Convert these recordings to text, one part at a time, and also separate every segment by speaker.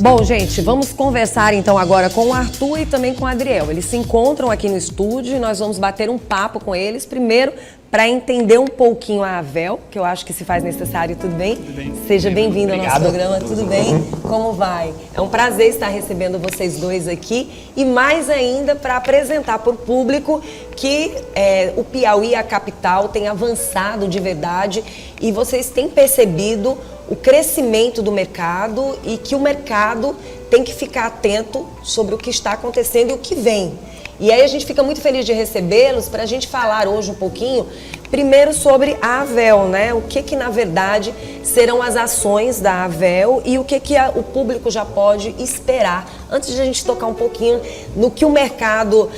Speaker 1: Bom, gente, vamos conversar então agora com o Arthur e também com o Adriel. Eles se encontram aqui no estúdio e nós vamos bater um papo com eles. Primeiro, para entender um pouquinho a Avel, que eu acho que se faz necessário. Tudo bem?
Speaker 2: Tudo bem.
Speaker 1: Seja bem-vindo ao nosso programa. Tudo bem? Como vai? É um prazer estar recebendo vocês dois aqui e mais ainda para apresentar para o público que o Piauí, a capital, tem avançado de verdade e vocês têm percebido o crescimento do mercado e que o mercado tem que ficar atento sobre o que está acontecendo e o que vem. E aí a gente fica muito feliz de recebê-los para a gente falar hoje um pouquinho, primeiro sobre a Avel, né? O que na verdade serão as ações da Avel e o que o público já pode esperar, antes de a gente tocar um pouquinho no que o mercado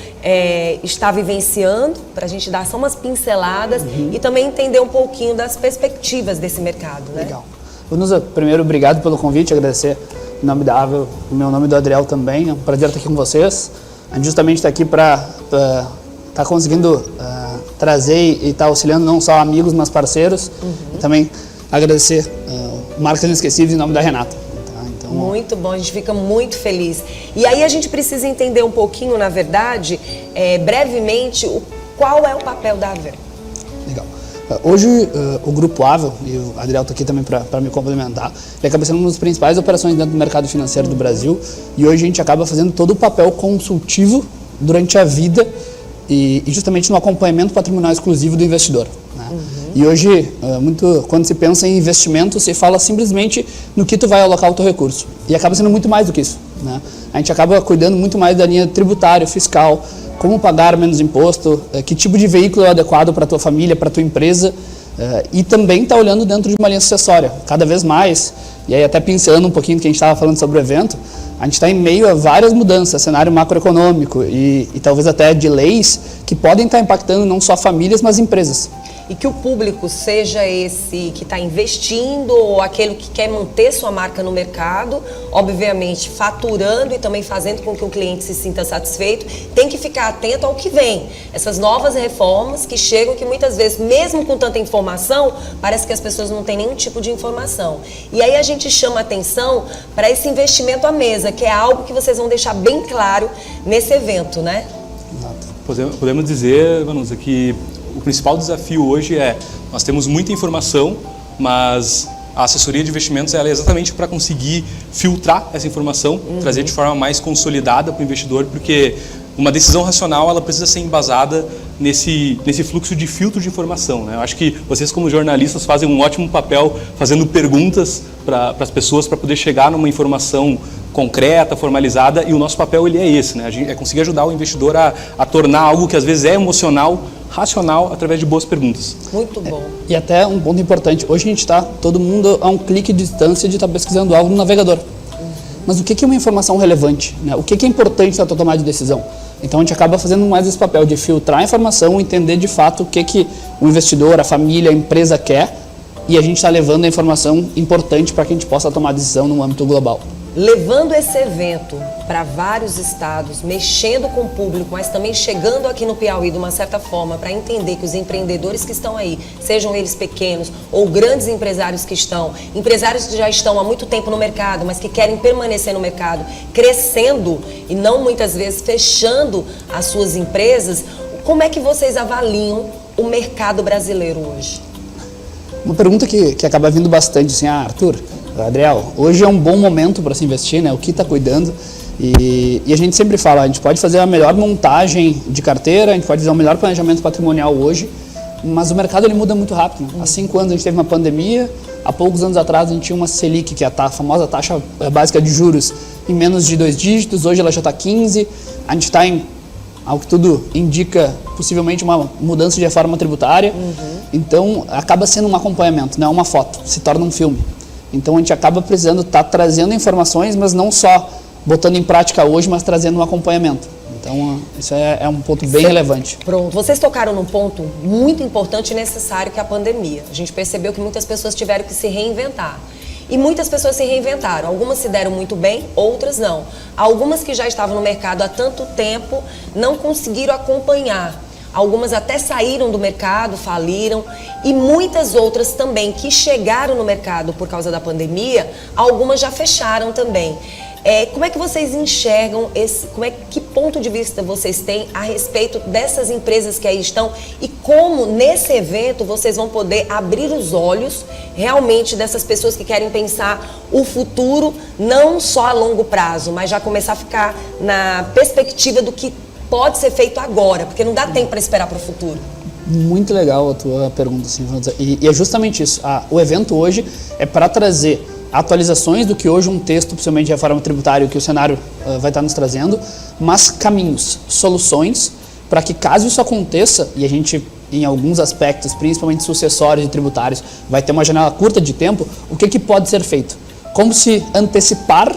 Speaker 1: está vivenciando, para a gente dar só umas pinceladas e também entender um pouquinho das perspectivas desse mercado, né?
Speaker 2: Legal. Vanusa, primeiro, obrigado pelo convite, agradecer em nome da Avel, o meu nome do Adriel também, é um prazer estar aqui com vocês. A gente justamente está aqui para estar conseguindo trazer e estar auxiliando não só amigos, mas parceiros. E também agradecer Marcas Inesquecíveis em nome da Renata. Tá? Então,
Speaker 1: muito bom, a gente fica muito feliz. E aí a gente precisa entender um pouquinho, na verdade, brevemente, qual é o papel da Avel.
Speaker 2: Legal. Hoje, o Grupo Avel, e o Adriel está aqui também para me complementar, ele acaba sendo uma das principais operações dentro do mercado financeiro do Brasil e hoje a gente acaba fazendo todo o papel consultivo durante a vida e justamente no acompanhamento patrimonial exclusivo do investidor. Né? E hoje, quando se pensa em investimento, se fala simplesmente no que tu vai alocar o teu recurso e acaba sendo muito mais do que isso. Né? A gente acaba cuidando muito mais da linha tributária, fiscal, como pagar menos imposto, que tipo de veículo é adequado para a tua família, para a tua empresa, e também está olhando dentro de uma linha sucessória, cada vez mais, e aí até pincelando um pouquinho do que a gente estava falando sobre o evento, a gente está em meio a várias mudanças, cenário macroeconômico e talvez até de leis que podem estar impactando não só famílias, mas empresas.
Speaker 1: E que o público seja esse que está investindo ou aquele que quer manter sua marca no mercado, obviamente faturando e também fazendo com que o cliente se sinta satisfeito, tem que ficar atento ao que vem. Essas novas reformas que chegam, que muitas vezes, mesmo com tanta informação, parece que as pessoas não têm nenhum tipo de informação. E aí a gente chama atenção para esse investimento à mesa, que é algo que vocês vão deixar bem claro nesse evento, né?
Speaker 3: Exato. Podemos dizer, Vanusa, que o principal desafio hoje nós temos muita informação, mas a assessoria de investimentos ela é exatamente para conseguir filtrar essa informação, trazer de forma mais consolidada para o investidor, porque uma decisão racional ela precisa ser embasada nesse fluxo de filtro de informação. Né? Eu acho que vocês como jornalistas fazem um ótimo papel fazendo perguntas para as pessoas para poder chegar numa informação concreta, formalizada, e o nosso papel ele é esse, né? É conseguir ajudar o investidor a tornar algo que às vezes é emocional, racional, através de boas perguntas.
Speaker 1: Muito bom.
Speaker 2: E até um ponto importante, hoje a gente está, todo mundo a um clique de distância de estar pesquisando algo no navegador. Mas o que é uma informação relevante? Né? O que é importante na tua tomada de decisão? Então a gente acaba fazendo mais esse papel de filtrar a informação, entender de fato o que o investidor, a família, a empresa quer, e a gente está levando a informação importante para que a gente possa tomar decisão no âmbito global.
Speaker 1: Levando esse evento para vários estados, mexendo com o público, mas também chegando aqui no Piauí de uma certa forma para entender que os empreendedores que estão aí, sejam eles pequenos ou grandes empresários que já estão há muito tempo no mercado, mas que querem permanecer no mercado, crescendo e não muitas vezes fechando as suas empresas, como é que vocês avaliam o mercado brasileiro hoje?
Speaker 2: Uma pergunta que acaba vindo bastante, assim, Arthur, Adriel, hoje é um bom momento para se investir, né? O que está cuidando e a gente sempre fala, a gente pode fazer a melhor montagem de carteira, a gente pode fazer o melhor planejamento patrimonial hoje, mas o mercado ele muda muito rápido. Né? Há 5 anos a gente teve uma pandemia, há poucos anos atrás a gente tinha uma Selic, que é a famosa taxa básica de juros, em menos de 2 dígitos, hoje ela já está 15, a gente está em, ao que tudo indica, possivelmente uma mudança de reforma tributária, então acaba sendo um acompanhamento, não é uma foto, se torna um filme. Então a gente acaba precisando estar trazendo informações, mas não só botando em prática hoje, mas trazendo um acompanhamento. Então isso é um ponto bem relevante.
Speaker 1: Pronto, vocês tocaram num ponto muito importante e necessário, que é a pandemia. A gente percebeu que muitas pessoas tiveram que se reinventar. E muitas pessoas se reinventaram. Algumas se deram muito bem, outras não. Algumas que já estavam no mercado há tanto tempo não conseguiram acompanhar. Algumas até saíram do mercado, faliram, e muitas outras também que chegaram no mercado por causa da pandemia, algumas já fecharam também. Como é que vocês enxergam que ponto de vista vocês têm a respeito dessas empresas que aí estão e como nesse evento vocês vão poder abrir os olhos realmente dessas pessoas que querem pensar o futuro não só a longo prazo, mas já começar a ficar na perspectiva do que pode ser feito agora, porque não dá tempo para esperar para o futuro.
Speaker 2: Muito legal a tua pergunta, assim, e é justamente isso. O evento hoje é para trazer atualizações do que hoje um texto, principalmente de reforma tributária, que o cenário vai estar nos trazendo, mas caminhos, soluções, para que caso isso aconteça, e a gente, em alguns aspectos, principalmente sucessórios e tributários, vai ter uma janela curta de tempo, o que pode ser feito? Como se antecipar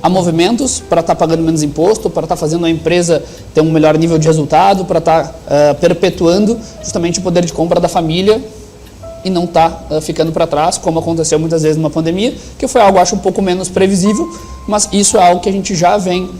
Speaker 2: a movimentos para estar pagando menos imposto, para estar fazendo a empresa ter um melhor nível de resultado, para estar perpetuando justamente o poder de compra da família e não estar ficando para trás, como aconteceu muitas vezes numa pandemia, que foi algo, acho, um pouco menos previsível, mas isso é algo que a gente já vem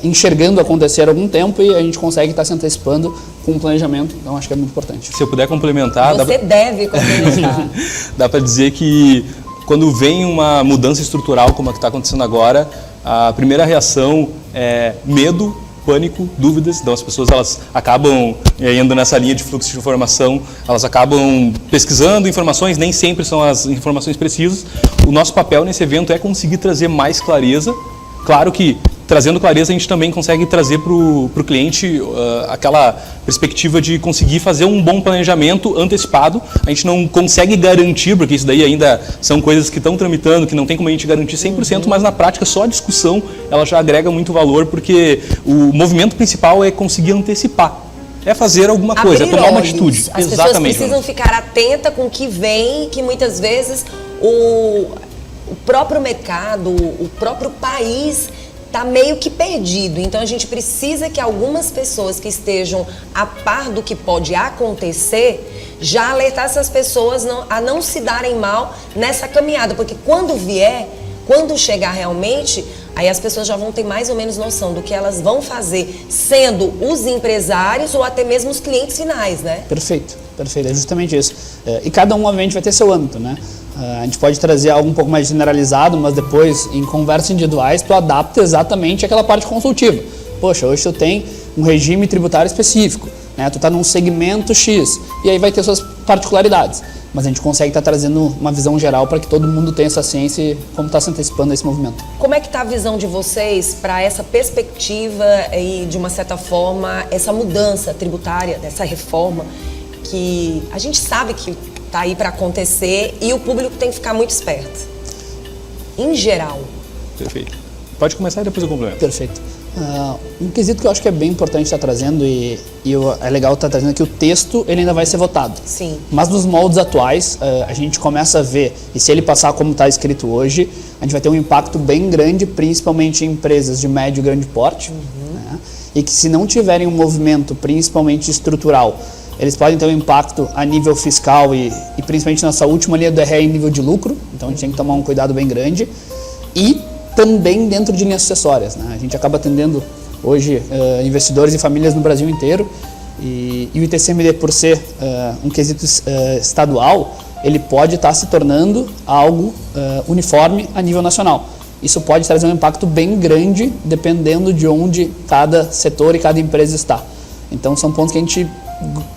Speaker 2: enxergando acontecer há algum tempo e a gente consegue estar se antecipando com o planejamento, então acho que é muito importante.
Speaker 3: Se eu puder complementar...
Speaker 1: Você deve complementar.
Speaker 3: Dá para dizer que quando vem uma mudança estrutural como a que está acontecendo agora, a primeira reação é medo, pânico, dúvidas. Então as pessoas elas acabam indo nessa linha de fluxo de informação, elas acabam pesquisando informações, nem sempre são as informações precisas. O nosso papel nesse evento é conseguir trazer mais clareza. Claro que trazendo clareza a gente também consegue trazer para o cliente aquela perspectiva de conseguir fazer um bom planejamento antecipado. A gente não consegue garantir, porque isso daí ainda são coisas que estão tramitando, que não tem como a gente garantir 100%, mas na prática só a discussão ela já agrega muito valor, porque o movimento principal é conseguir antecipar. É fazer alguma coisa, é tomar uma atitude.
Speaker 1: As pessoas precisam ficar atentas com o que vem, que muitas vezes o próprio mercado, o próprio país está meio que perdido. Então a gente precisa que algumas pessoas que estejam a par do que pode acontecer já alertar essas pessoas a não se darem mal nessa caminhada, porque quando chegar realmente, aí as pessoas já vão ter mais ou menos noção do que elas vão fazer, sendo os empresários ou até mesmo os clientes finais, né? Perfeito,
Speaker 2: é justamente isso. E cada um, obviamente, vai ter seu âmbito, né? A gente pode trazer algo um pouco mais generalizado, mas depois, em conversas individuais, tu adapta exatamente aquela parte consultiva. Poxa, hoje tu tem um regime tributário específico, né? Tu está num segmento X, e aí vai ter suas particularidades. Mas a gente consegue estar trazendo uma visão geral para que todo mundo tenha essa ciência e como está se antecipando a esse movimento.
Speaker 1: Como é que está a visão de vocês para essa perspectiva e, de uma certa forma, essa mudança tributária, dessa reforma, que a gente sabe que está aí para acontecer e o público tem que ficar muito esperto, em geral?
Speaker 3: Perfeito. Pode começar e depois eu complemento.
Speaker 2: Perfeito. Um quesito que eu acho que é bem importante estar trazendo e é legal estar trazendo que o texto ele ainda vai ser votado.
Speaker 1: Sim.
Speaker 2: Mas nos moldes atuais a gente começa a ver, e se ele passar como está escrito hoje, a gente vai ter um impacto bem grande, principalmente em empresas de médio e grande porte, né? E que se não tiverem um movimento principalmente estrutural, eles podem ter um impacto a nível fiscal e principalmente nessa última linha do RE em nível de lucro, então a gente tem que tomar um cuidado bem grande. E também dentro de linhas sucessórias, né? A gente acaba atendendo hoje investidores e famílias no Brasil inteiro e o ITCMD, por ser um quesito estadual, ele pode estar se tornando algo uniforme a nível nacional. Isso pode trazer um impacto bem grande dependendo de onde cada setor e cada empresa está. Então são pontos que a gente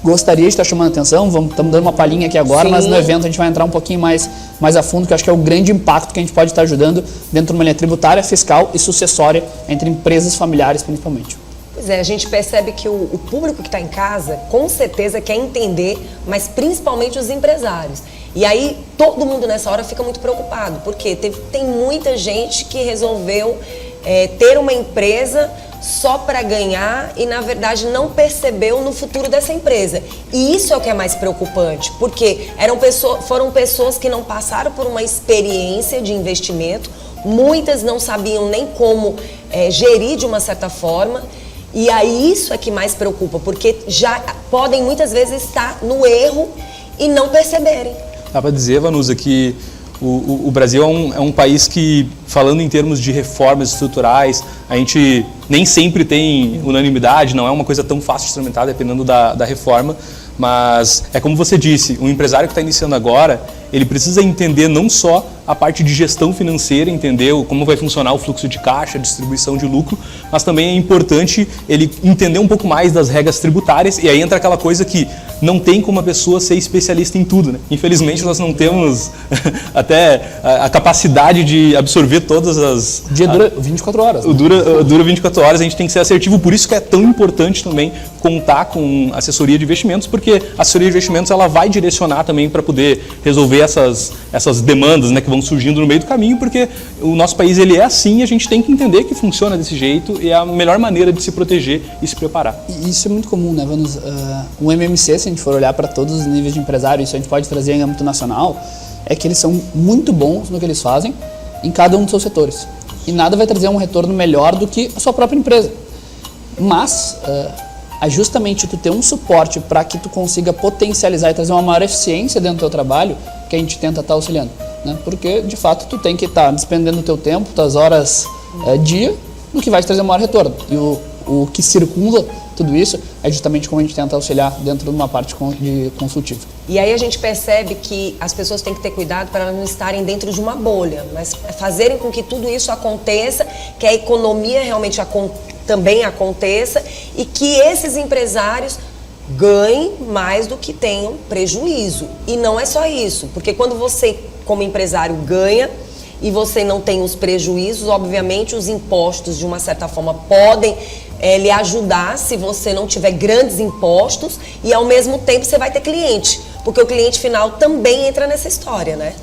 Speaker 2: gostaria de estar chamando a atenção, estamos dando uma palhinha aqui agora, mas no evento a gente vai entrar um pouquinho mais a fundo, que eu acho que é o grande impacto que a gente pode estar ajudando dentro de uma linha tributária, fiscal e sucessória entre empresas familiares principalmente.
Speaker 1: Pois é, a gente percebe que o público que está em casa com certeza quer entender, mas principalmente os empresários. E aí todo mundo nessa hora fica muito preocupado, porque tem muita gente que resolveu ter uma empresa só para ganhar e, na verdade, não percebeu no futuro dessa empresa. E isso é o que é mais preocupante, porque foram pessoas que não passaram por uma experiência de investimento, muitas não sabiam nem como gerir de uma certa forma, e aí isso é que mais preocupa, porque já podem muitas vezes estar no erro e não perceberem.
Speaker 3: Dá para dizer, Vanusa, que o Brasil é um país que falando em termos de reformas estruturais, a gente nem sempre tem unanimidade, não é uma coisa tão fácil de instrumentar, dependendo da reforma, mas é como você disse, o empresário que está iniciando agora, ele precisa entender não só a parte de gestão financeira, entender como vai funcionar o fluxo de caixa, a distribuição de lucro, mas também é importante ele entender um pouco mais das regras tributárias, e aí entra aquela coisa que não tem como a pessoa ser especialista em tudo, né? Infelizmente nós não temos até a capacidade de absorver todas as...
Speaker 2: O dia dura 24 horas. Né?
Speaker 3: Dura 24 horas, a gente tem que ser assertivo, por isso que é tão importante também contar com assessoria de investimentos, porque a assessoria de investimentos ela vai direcionar também para poder resolver essas demandas, né, que vão surgindo no meio do caminho, porque o nosso país ele é assim, a gente tem que entender que funciona desse jeito e é a melhor maneira de se proteger e se preparar.
Speaker 2: E isso é muito comum, né? O MMC, se a gente for olhar para todos os níveis de empresário, isso a gente pode trazer em âmbito nacional, é que eles são muito bons no que eles fazem em cada um dos seus setores. E nada vai trazer um retorno melhor do que a sua própria empresa. Mas é justamente tu ter um suporte para que tu consiga potencializar e trazer uma maior eficiência dentro do teu trabalho que a gente tenta estar auxiliando, né? Porque de fato tu tem que estar despendendo o teu tempo, tuas horas dia, no que vai te trazer um maior retorno. E o que circula tudo isso é justamente como a gente tenta auxiliar dentro de uma parte de consultiva.
Speaker 1: E aí a gente percebe que as pessoas têm que ter cuidado para não estarem dentro de uma bolha, mas fazerem com que tudo isso aconteça, que a economia realmente também aconteça e que esses empresários ganhem mais do que tenham prejuízo. E não é só isso, porque quando você, como empresário, ganha e você não tem os prejuízos, obviamente os impostos, de uma certa forma, podem lhe ajudar se você não tiver grandes impostos e, ao mesmo tempo, você vai ter cliente, porque o cliente final também entra nessa história, né?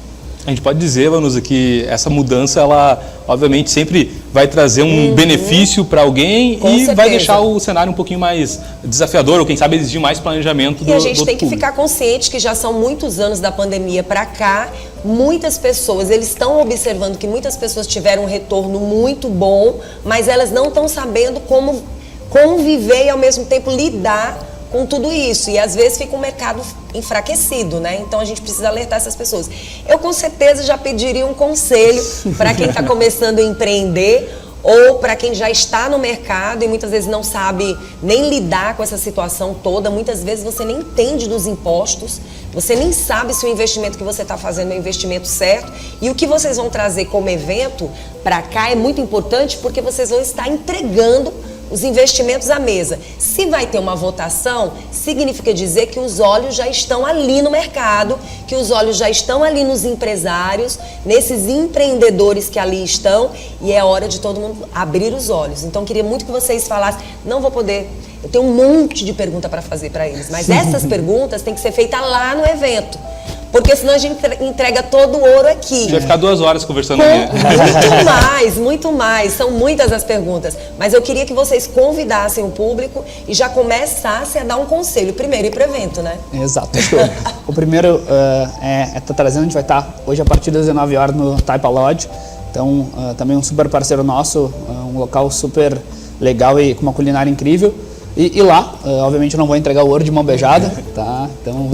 Speaker 3: A gente pode dizer, Vanusa, que essa mudança, ela obviamente sempre vai trazer um benefício para alguém
Speaker 1: Com
Speaker 3: e
Speaker 1: certeza.
Speaker 3: vai deixar o cenário um pouquinho mais desafiador, ou quem sabe exigir mais planejamento do
Speaker 1: E a gente tem que
Speaker 3: público.
Speaker 1: ficar consciente que já são muitos anos da pandemia para cá, muitas pessoas, eles estão observando que muitas pessoas tiveram um retorno muito bom, mas elas não estão sabendo como conviver e ao mesmo tempo lidar com tudo isso, e às vezes fica um mercado enfraquecido, né? Então a gente precisa alertar essas pessoas. Eu com certeza já pediria um conselho para quem está começando a empreender ou para quem já está no mercado e muitas vezes não sabe nem lidar com essa situação toda. Muitas vezes você nem entende dos impostos, você nem sabe se o investimento que você está fazendo é o investimento certo, e o que vocês vão trazer como evento para cá é muito importante, porque vocês vão estar entregando os investimentos à mesa. Se vai ter uma votação, significa dizer que os olhos já estão ali no mercado, que os olhos já estão ali nos empresários, nesses empreendedores que ali estão, e é hora de todo mundo abrir os olhos. Então, queria muito que vocês falassem. Não vou poder, eu tenho um monte de pergunta para fazer para eles, mas essas perguntas têm que ser feitas lá no evento. Porque senão a gente entrega todo o ouro aqui.
Speaker 3: A gente vai ficar 2 horas conversando aqui.
Speaker 1: Muito mais. São muitas as perguntas. Mas eu queria que vocês convidassem o público e já começassem a dar um conselho. Primeiro, ir para o evento, né?
Speaker 2: Exato. Acho que o primeiro tá trazendo, a gente vai estar hoje a partir das 19 horas no Taipa Lodge. Então, também um super parceiro nosso, um local super legal e com uma culinária incrível. E lá, obviamente eu não vou entregar o ouro de mão beijada, tá? Então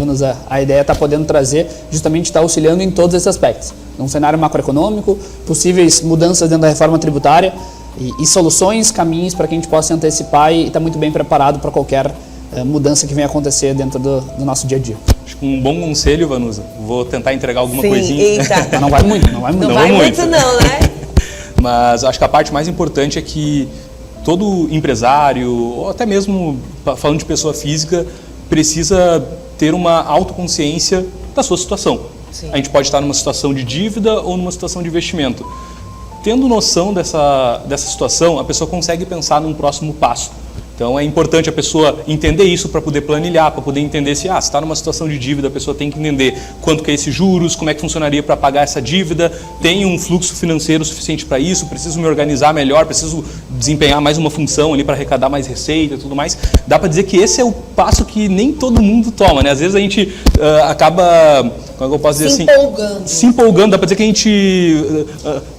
Speaker 2: a ideia é estar podendo trazer, justamente estar auxiliando em todos esses aspectos. Um cenário macroeconômico, possíveis mudanças dentro da reforma tributária e soluções, caminhos para que a gente possa antecipar e estar muito bem preparado para qualquer mudança que venha acontecer dentro do nosso dia a dia.
Speaker 3: Acho que um bom conselho, Vanusa, vou tentar entregar alguma
Speaker 1: Sim,
Speaker 3: coisinha.
Speaker 1: Eita.
Speaker 2: Não vai muito, não vai muito.
Speaker 1: Não vai muito não, né?
Speaker 3: Mas acho que a parte mais importante é que todo empresário, ou até mesmo falando de pessoa física, precisa ter uma autoconsciência da sua situação.
Speaker 1: Sim.
Speaker 3: A gente pode estar numa situação de dívida ou numa situação de investimento. Tendo noção dessa situação, a pessoa consegue pensar num próximo passo. Então é importante a pessoa entender isso para poder planilhar, para poder entender se está numa situação de dívida, a pessoa tem que entender quanto que é esses juros, como é que funcionaria para pagar essa dívida, tem um fluxo financeiro suficiente para isso, preciso me organizar melhor, preciso desempenhar mais uma função ali para arrecadar mais receita e tudo mais. Dá para dizer que esse é o passo que nem todo mundo toma, né? Às vezes a gente acaba, como é que eu posso dizer assim? Se empolgando. Dá para dizer que a gente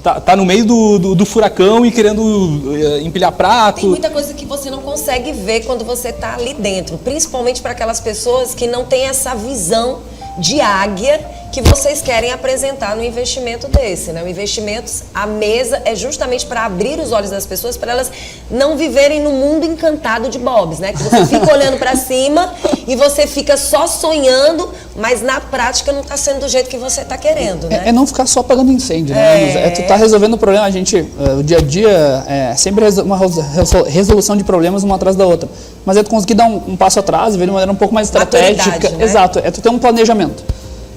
Speaker 3: tá no meio do furacão e querendo empilhar prato.
Speaker 1: Tem muita coisa que você não consegue ver quando você está ali dentro, principalmente para aquelas pessoas que não têm essa visão de águia que vocês querem apresentar no investimento desse, né? O Investimentos à Mesa é justamente para abrir os olhos das pessoas, para elas não viverem no mundo encantado de Bob's, né? Que você fica olhando para cima e você fica só sonhando, mas na prática não está sendo do jeito que você está querendo, né?
Speaker 2: É não ficar só apagando incêndio, né? Tu tá resolvendo o problema, a gente, o dia a dia é sempre uma resolução de problemas uma atrás da outra. Mas é tu conseguir dar um passo atrás e ver de maneira um pouco mais estratégica.
Speaker 1: Né?
Speaker 2: Exato, é tu ter um planejamento.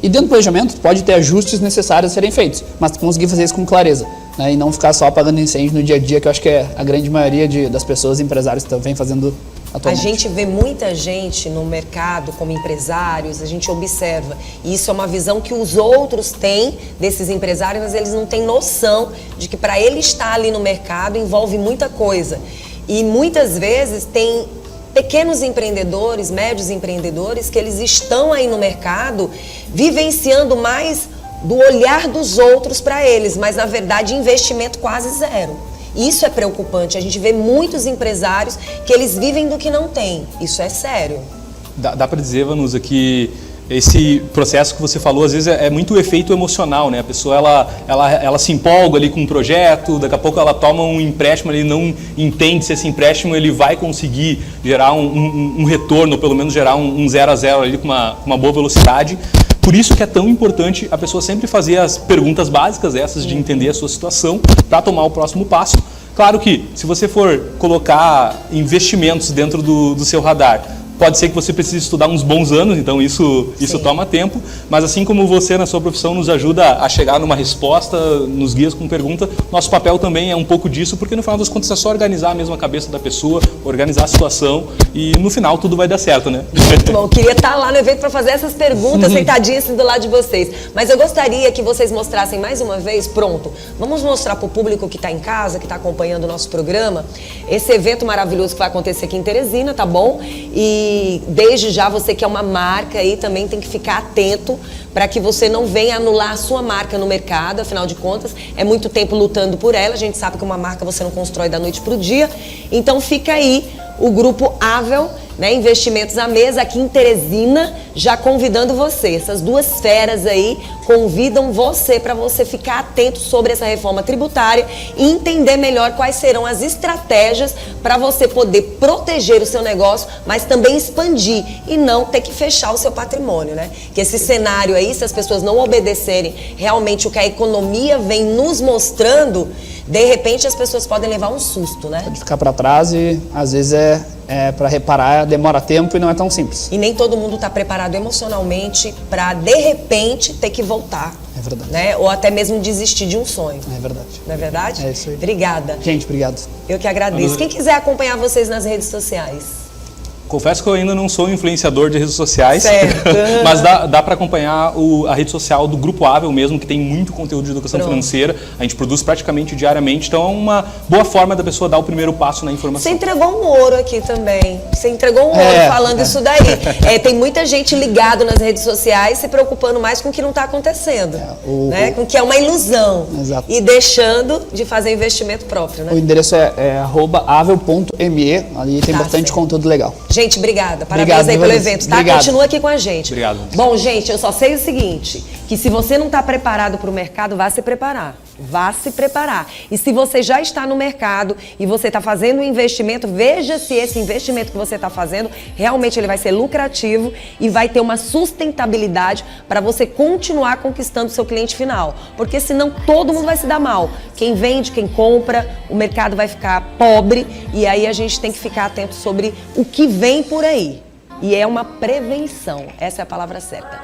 Speaker 2: E dentro do planejamento, tu pode ter ajustes necessários a serem feitos, mas tu conseguir fazer isso com clareza, né? E não ficar só apagando incêndio no dia a dia, que eu acho que é a grande maioria das pessoas, empresários, que vem fazendo atualmente.
Speaker 1: A gente vê muita gente no mercado como empresários, a gente observa. E isso é uma visão que os outros têm desses empresários, mas eles não têm noção de que para ele estar ali no mercado envolve muita coisa. E muitas vezes tem pequenos empreendedores, médios empreendedores, que eles estão aí no mercado vivenciando mais do olhar dos outros para eles, mas na verdade investimento quase zero. Isso é preocupante, a gente vê muitos empresários que eles vivem do que não tem, isso é sério.
Speaker 3: Dá para dizer, Vanusa, que esse processo que você falou, às vezes é muito o efeito emocional, né? A pessoa, ela se empolga ali com um projeto, daqui a pouco ela toma um empréstimo, ele não entende se esse empréstimo ele vai conseguir gerar um retorno, ou pelo menos gerar um 0 a 0 ali com uma boa velocidade. Por isso que é tão importante a pessoa sempre fazer as perguntas básicas, essas de entender a sua situação, para tomar o próximo passo. Claro que, se você for colocar investimentos dentro do seu radar, pode ser que você precise estudar uns bons anos, então isso toma tempo, mas assim como você na sua profissão nos ajuda a chegar numa resposta, nos guias com pergunta, nosso papel também é um pouco disso, porque no final das contas é só organizar a mesma cabeça da pessoa, organizar a situação e no final tudo vai dar certo, né?
Speaker 1: Muito bom, eu queria estar lá no evento para fazer essas perguntas sentadinhas assim do lado de vocês, mas eu gostaria que vocês mostrassem mais uma vez, pronto, vamos mostrar para o público que está em casa, que está acompanhando o nosso programa, esse evento maravilhoso que vai acontecer aqui em Teresina, tá bom? E desde já, você que é uma marca aí também tem que ficar atento para que você não venha anular a sua marca no mercado, afinal de contas, é muito tempo lutando por ela, a gente sabe que uma marca você não constrói da noite para o dia, então fica aí o Grupo Avel, né, Investimentos à Mesa, aqui em Teresina, já convidando você. Essas duas feras aí convidam você para você ficar atento sobre essa reforma tributária e entender melhor quais serão as estratégias para você poder proteger o seu negócio, mas também expandir e não ter que fechar o seu patrimônio, né? Que esse cenário aí, se as pessoas não obedecerem realmente o que a economia vem nos mostrando, de repente as pessoas podem levar um susto, né?
Speaker 2: Pode ficar para trás e às vezes para reparar demora tempo e não é tão simples.
Speaker 1: E nem todo mundo está preparado emocionalmente para de repente ter que voltar.
Speaker 2: É verdade.
Speaker 1: Né? Ou até mesmo desistir de um sonho.
Speaker 2: É verdade.
Speaker 1: Não é verdade?
Speaker 2: É isso aí.
Speaker 1: Obrigada.
Speaker 2: Gente, obrigado.
Speaker 1: Eu que agradeço. Quem quiser acompanhar vocês nas redes sociais.
Speaker 3: Confesso que eu ainda não sou influenciador de redes sociais,
Speaker 1: certo.
Speaker 3: mas dá para acompanhar a rede social do Grupo Avel mesmo, que tem muito conteúdo de educação financeira. A gente produz praticamente diariamente, então é uma boa forma da pessoa dar o primeiro passo na informação.
Speaker 1: Você entregou um ouro aqui também. Você entregou um ouro falando isso daí. Tem muita gente ligado nas redes sociais se preocupando mais com o que não está acontecendo, né? Com o que é uma ilusão.
Speaker 2: Exato.
Speaker 1: E deixando de fazer investimento próprio, né?
Speaker 2: O endereço é @avel.me, ali tem bastante conteúdo legal.
Speaker 1: Gente, obrigada. Parabéns aí pelo evento, tá?
Speaker 2: Obrigado.
Speaker 1: Continua aqui com a gente.
Speaker 3: Obrigado.
Speaker 1: Bom, gente, eu só sei o seguinte, que se você não está preparado para o mercado, vá se preparar. Vá se preparar. E se você já está no mercado e você está fazendo um investimento, veja se esse investimento que você está fazendo, realmente ele vai ser lucrativo e vai ter uma sustentabilidade para você continuar conquistando o seu cliente final. Porque senão todo mundo vai se dar mal. Quem vende, quem compra, o mercado vai ficar pobre e aí a gente tem que ficar atento sobre o que vem por aí. E é uma prevenção, essa é a palavra certa.